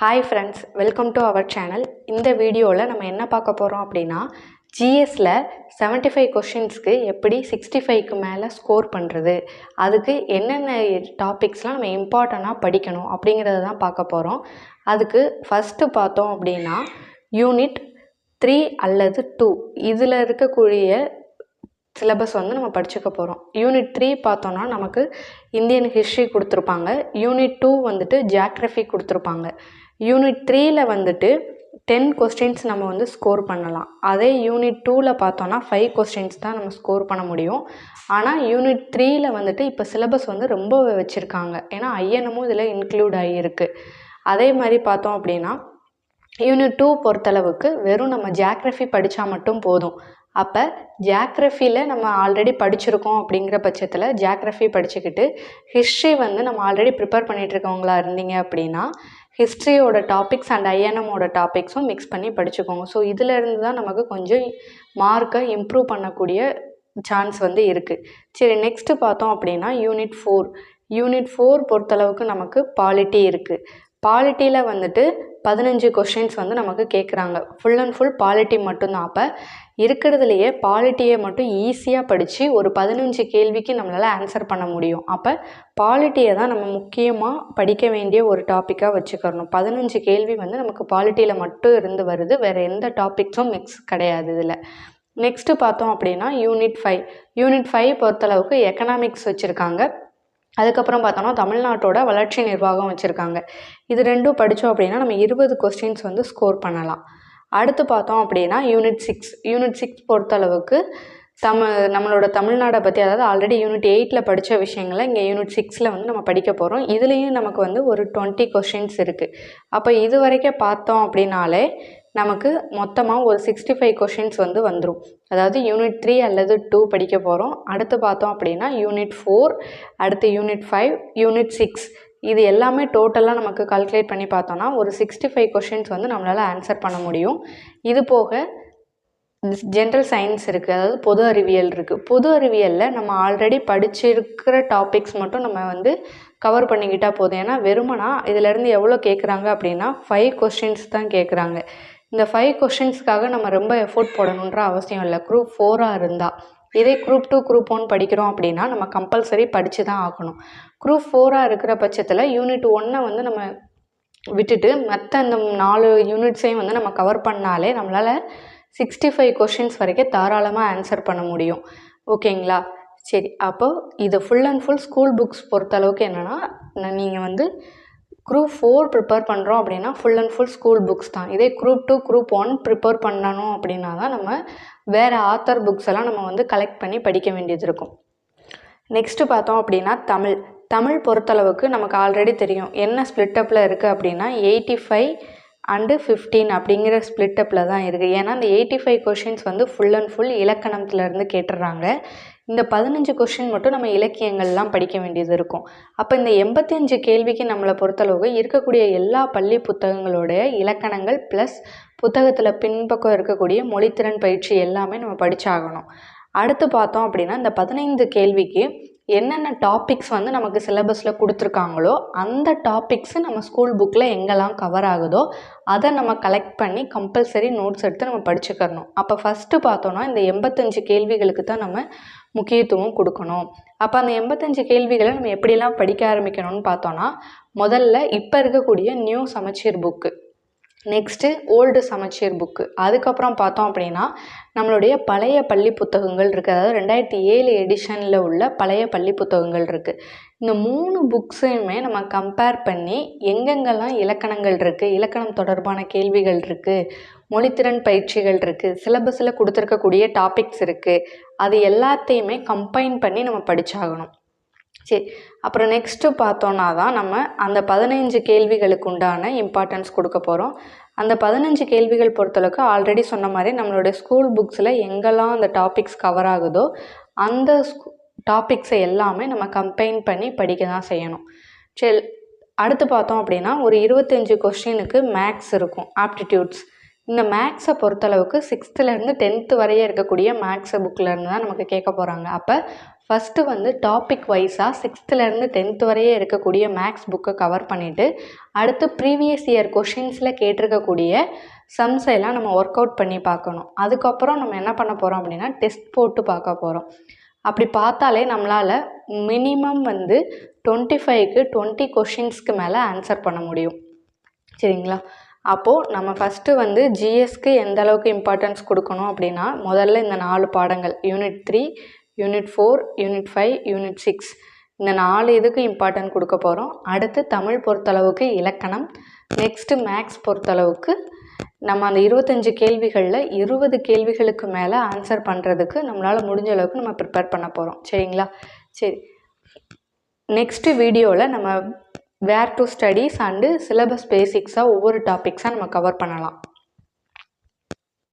Hi friends, welcome to our channel. இந்த வீடியோவில் நம்ம என்ன பார்க்க போகிறோம் அப்படின்னா, ஜிஎஸ்சில் 75 கொஷின்ஸ்க்கு எப்படி 65க்கு மேலே ஸ்கோர் பண்ணுறது, அதுக்கு என்னென்ன டாபிக்ஸ்லாம் நம்ம இம்பார்ட்டண்ட்டாக படிக்கணும் அப்படிங்கிறத தான் பார்க்க போகிறோம். அதுக்கு ஃபஸ்ட்டு பார்த்தோம் அப்படின்னா யூனிட் 3 அல்லது 2 இதில் இருக்கக்கூடிய சிலபஸ் நம்ம படிச்சுக்க போகிறோம். யூனிட் 3 பார்த்தோன்னா நமக்கு இந்தியன் ஹிஸ்ட்ரி கொடுத்துருப்பாங்க. யூனிட் 2 ஜியாகிரஃபி கொடுத்துருப்பாங்க. யூனிட் 3ல் 10 கொஸ்டின்ஸ் நம்ம ஸ்கோர் பண்ணலாம். அதே யூனிட் 2ல் பார்த்தோன்னா 5 கொஸ்டின்ஸ் தான் நம்ம ஸ்கோர் பண்ண முடியும். ஆனால் யூனிட் 3ல் இப்போ சிலபஸ் ரொம்ப வச்சுருக்காங்க. ஏன்னா ஐஎன்எம்மும் இதில் இன்க்ளூட் ஆகியிருக்கு. அதே மாதிரி பார்த்தோம் அப்படின்னா யூனிட் 2 பொறுத்தளவுக்கு வெறும் நம்ம ஜியாகிரஃபி படித்தா மட்டும் போதும். அப்போ ஜியாகிரஃபியில் நம்ம ஆல்ரெடி படிச்சிருக்கோம் அப்படிங்கிற பட்சத்தில் ஜியாகிரஃபி படிச்சுக்கிட்டு ஹிஸ்ட்ரி நம்ம ஆல்ரெடி ப்ரிப்பேர் பண்ணிகிட்ருக்கவங்களா இருந்தீங்க அப்படின்னா ஹிஸ்ட்ரியோட டாபிக்ஸ் அண்ட் ஐஎன்எம்மோட டாபிக்ஸும் மிக்ஸ் பண்ணி படிச்சுக்கோங்க. ஸோ இதிலேருந்து தான் நமக்கு கொஞ்சம் மார்க்கை இம்ப்ரூவ் பண்ணக்கூடிய சான்ஸ் இருக்குது. சரி, நெக்ஸ்ட்டு பார்த்தோம் அப்படின்னா யூனிட் 4 பொறுத்தளவுக்கு நமக்கு பாலிட்டி இருக்குது. பாலிட்டியில் 15 கொஷின்ஸ் நமக்கு கேட்குறாங்க. ஃபுல் அண்ட் ஃபுல் பாலிட்டி மட்டும்தான். அப்போ இருக்கிறதுலையே பாலிட்டியை மட்டும் ஈஸியாக படித்து ஒரு 15 கேள்விக்கு நம்மளால் ஆன்சர் பண்ண முடியும். அப்போ பாலிட்டியை தான் நம்ம முக்கியமாக படிக்க வேண்டிய ஒரு டாப்பிக்காக வச்சுக்கணும். 15 கேள்வி நமக்கு பாலிட்டியில் மட்டும் இருந்து வருது. வேறு எந்த டாபிக்ஸும் மிக்ஸ் கிடையாது இதில். நெக்ஸ்ட்டு பார்த்தோம் அப்படின்னா யூனிட் 5 பொறுத்தளவுக்கு எக்கனாமிக்ஸ் வச்சுருக்காங்க. அதுக்கப்புறம் பார்த்தோன்னா தமிழ்நாட்டோட வளர்ச்சி நிர்வாகம் வச்சுருக்காங்க. இது ரெண்டும் படித்தோம் அப்படின்னா நம்ம 20 கொஸ்டின்ஸ் ஸ்கோர் பண்ணலாம். அடுத்து பார்த்தோம் அப்படின்னா யூனிட் 6 பொறுத்தளவுக்கு நம்மளோட தமிழ்நாடை பற்றி, அதாவது ஆல்ரெடி யூனிட் 8ல் படித்த விஷயங்களை இங்கே யூனிட் 6ல் நம்ம படிக்க போகிறோம். இதுலேயும் நமக்கு ஒரு 20 கொஷின்ஸ் இருக்குது. அப்போ இது வரைக்கும் பார்த்தோம் அப்படின்னாலே நமக்கு மொத்தமாக ஒரு 65 கொஷின்ஸ் வந்துடும். அதாவது யூனிட் 3 அல்லது 2 படிக்க போகிறோம். அடுத்து பார்த்தோம் அப்படின்னா யூனிட் 4, அடுத்து யூனிட் 5, யூனிட் 6 இது எல்லாமே டோட்டலாக நமக்கு கால்குலேட் பண்ணி பார்த்தோன்னா ஒரு 65 கொஷின்ஸ் நம்மளால் ஆன்சர் பண்ண முடியும். இது போக ஜென்ரல் சயின்ஸ் இருக்குது, அதாவது பொது அறிவியல் இருக்குது. பொது அறிவியலில் நம்ம ஆல்ரெடி படிச்சிருக்கிற டாபிக்ஸ் மட்டும் நம்ம கவர் பண்ணிக்கிட்டால் போதும். ஏன்னா வெறுமனா இதிலேருந்து எவ்வளோ கேட்குறாங்க அப்படின்னா 5 கொஷின்ஸ் தான் கேட்குறாங்க. இந்த 5 கொஷின்ஸ்க்காக நம்ம ரொம்ப எஃபோர்ட் போடணுன்ற அவசியம் இல்லை. குரூப் 4ஆக இருந்தால். இதே குரூப் 2, குரூப் 1 படிக்கிறோம் அப்படின்னா நம்ம கம்பல்சரி படித்து தான் ஆகணும். குரூப் 4ஆக இருக்கிற பட்சத்தில் யூனிட் 1 நம்ம விட்டுட்டு மற்ற அந்த 4 யூனிட்ஸையும் நம்ம கவர் பண்ணாலே நம்மளால் 65 கொஷின்ஸ் வரைக்கும் தாராளமாக ஆன்சர் பண்ண முடியும். ஓகேங்களா? சரி, அப்போது இது full and full school books பொறுத்தளவுக்கு என்னென்னா, நீங்கள் குரூப் 4 ப்ரிப்பேர் பண்ணுறோம் அப்படின்னா full and full school books தான். இதே குரூப் 2, குரூப் 1 ப்ரிப்பேர் பண்ணணும் அப்படின்னா தான் நம்ம வேறு ஆத்தர் புக்ஸ் எல்லாம் நம்ம கலெக்ட் பண்ணி படிக்க வேண்டியது இருக்கும். நெக்ஸ்ட்டு பார்த்தோம் அப்படின்னா தமிழ் பொறுத்தளவுக்கு நமக்கு ஆல்ரெடி தெரியும் என்ன ஸ்ப்ளிட்டப்பில் இருக்குது அப்படின்னா 85 and 15 அப்படிங்கிற ஸ்ப்ளிட்டப்பில் தான் இருக்குது. ஏன்னா இந்த 85 கொஷின்ஸ் ஃபுல் அண்ட் ஃபுல் இலக்கணத்துலேருந்து கேட்டுடுறாங்க. இந்த 15 கொஷின் மட்டும் நம்ம இலக்கியங்கள்லாம் படிக்க வேண்டியது இருக்கும். அப்போ இந்த 85 கேள்விக்கு நம்மளை பொறுத்தளவுக்கு இருக்கக்கூடிய எல்லா பள்ளி புத்தகங்களுடைய இலக்கணங்கள் ப்ளஸ் புத்தகத்தில் பின்பக்கம் இருக்கக்கூடிய மொழித்திறன் பயிற்சி எல்லாமே நம்ம படித்தாகணும். அடுத்து பார்த்தோம் அப்படின்னா இந்த 15 கேள்விக்கு என்னென்ன டாபிக்ஸ் நமக்கு சிலபஸில் கொடுத்துருக்காங்களோ அந்த டாபிக்ஸு நம்ம ஸ்கூல் புக்கில் எங்கெல்லாம் கவர் ஆகுதோ அதை நம்ம கலெக்ட் பண்ணி கம்பல்சரி நோட்ஸ் எடுத்து நம்ம படிச்சுக்கணும். அப்போ ஃபஸ்ட்டு பார்த்தோன்னா இந்த 85 கேள்விகளுக்கு தான் நம்ம முக்கியத்துவம் கொடுக்கணும். அப்போ அந்த 85 கேள்விகளை நம்ம எப்படியெல்லாம் படிக்க ஆரம்பிக்கணும்னு பார்த்தோன்னா, முதல்ல இப்போ இருக்கக்கூடிய நியூ சமச்சீர் புக்கு, நெக்ஸ்ட்டு ஓல்டு சமச்சீர் புக்கு, அதுக்கப்புறம் பார்த்தோம் அப்படின்னா நம்மளுடைய பழைய பள்ளி புத்தகங்கள் இருக்குது. அதாவது 2007 எடிஷனில் உள்ள பழைய பள்ளி புத்தகங்கள் இருக்குது. இந்த 3 புக்ஸையுமே நம்ம கம்பேர் பண்ணி எங்கெங்கெல்லாம் இலக்கணங்கள் இருக்குது, இலக்கணம் தொடர்பான கேள்விகள் இருக்குது, மொழித்திறன் பயிற்சிகள் இருக்குது, சிலபஸில் கொடுத்துருக்கக்கூடிய டாபிக்ஸ் இருக்குது, அது எல்லாத்தையுமே கம்பைன் பண்ணி நம்ம படித்தாகணும். சரி, அப்புறம் நெக்ஸ்ட்டு பார்த்தோன்னா தான் நம்ம அந்த 15 கேள்விகளுக்கு உண்டான இம்பார்ட்டன்ஸ் கொடுக்க போகிறோம். அந்த 15 கேள்விகள் பொறுத்தளவுக்கு ஆல்ரெடி சொன்ன மாதிரி நம்மளுடைய ஸ்கூல் புக்ஸில் எங்கெல்லாம் அந்த டாபிக்ஸ் கவர் ஆகுதோ அந்த டாபிக்ஸை எல்லாமே நம்ம கம்பைன் பண்ணி படிக்க தான் செய்யணும். சரி, அடுத்து பார்த்தோம் அப்படின்னா ஒரு 25 கொஸ்டினுக்கு மேக்ஸ் இருக்கும், ஆப்டிடியூட்ஸ். இந்த மேக்ஸை பொறுத்தளவுக்கு 6th to 10th வரையே இருக்கக்கூடிய மேக்ஸ் புக்கிலேருந்து தான் நமக்கு கேட்க போகிறாங்க. அப்போ ஃபஸ்ட்டு வந்து டாபிக் வைஸாக 6th-லேருந்து 10th வரையே இருக்கக்கூடிய மேக்ஸ் புக்கை கவர் பண்ணிவிட்டு அடுத்து ப்ரீவியஸ் இயர் கொஷின்ஸில் கேட்டிருக்கக்கூடிய சம்ஸை எல்லாம் நம்ம ஒர்க் அவுட் பண்ணி பார்க்கணும். அதுக்கப்புறம் நம்ம என்ன பண்ண போகிறோம் அப்படின்னா டெஸ்ட் போட்டு பார்க்க போகிறோம். அப்படி பார்த்தாலே நம்மளால் மினிமம் வந்து 25க்கு 20 கொஷின்ஸ்க்கு மேலே ஆன்சர் பண்ண முடியும். சரிங்களா? அப்போது நம்ம ஃபஸ்ட்டு வந்து ஜிஎஸ்க்கு எந்த அளவுக்கு இம்பார்ட்டன்ஸ் கொடுக்கணும் அப்படின்னா முதல்ல இந்த 4 பாடங்கள் யூனிட் 3, யூனிட் 4, யூனிட் 5, யூனிட் 6 இந்த 4 இதுக்கு இம்பார்ட்டன்ட் கொடுக்க போகிறோம். அடுத்து தமிழ் பொறுத்தளவுக்கு இலக்கணம், நெக்ஸ்ட்டு மேக்ஸ் பொறுத்தளவுக்கு நம்ம அந்த 25 கேள்விகளில் 20 கேள்விகளுக்கு மேலே ஆன்சர் பண்ணுறதுக்கு நம்மளால் முடிஞ்ச அளவுக்கு நம்ம ப்ரிப்பேர் பண்ண போகிறோம். சரிங்களா? சரி, நெக்ஸ்ட்டு வீடியோவில் நம்ம வேர் டு ஸ்டடீஸ் அண்டு சிலபஸ் பேசிக்ஸாக ஒவ்வொரு டாபிக்ஸாக நம்ம கவர் பண்ணலாம்.